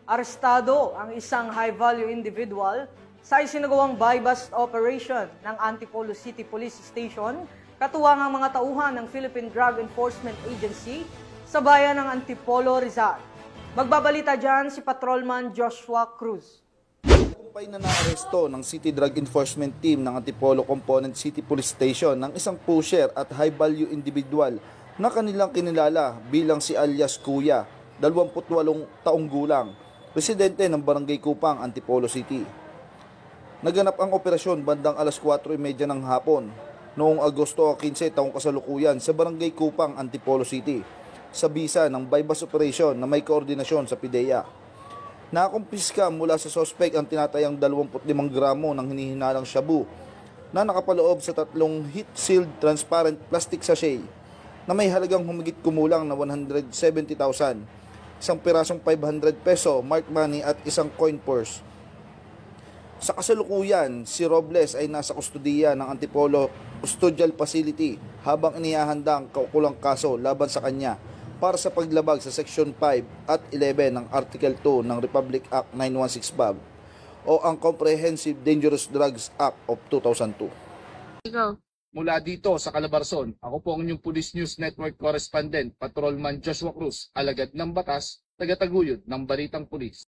Arestado ang isang high-value individual sa isinagawang buy-bust operation ng Antipolo City Police Station, katuwang ang mga tauhan ng Philippine Drug Enforcement Agency sa bayan ng Antipolo, Rizal. Magbabalita dyan si Patrolman Joshua Cruz. Kumpay na naaresto ng City Drug Enforcement Team ng Antipolo Component City Police Station ng isang pusher at high-value individual na kanilang kinilala bilang si alias Kuya, 28 taong gulang, residente ng Barangay Kupang, Antipolo City. Naganap ang operasyon bandang alas 4:30 ng hapon noong Agosto 15 taong kasalukuyan sa Barangay Kupang, Antipolo City sa bisa ng buy-bust operation na may koordinasyon sa PIDEA. Nakumpiska mula sa sospek ang tinatayang 25 gramo ng hinihinalang shabu na nakapaloob sa 3 heat-sealed transparent plastic sachet na may halagang humigit kumulang na 170,000, isang pirasong 500 peso marked money at isang coin purse. Sa kasalukuyan, si Robles ay nasa kustudiya ng Antipolo Custodial Facility habang inihahanda ang kaukulang kaso laban sa kanya para sa paglabag sa Section 5 at 11 ng Article 2 ng Republic Act 916-BAB o ang Comprehensive Dangerous Drugs Act of 2002. Mula dito sa Calabarzon, ako po ang inyong Police News Network Correspondent, Patrolman Joshua Cruz, alagad ng batas, taga-taguyod ng Balitang Pulis.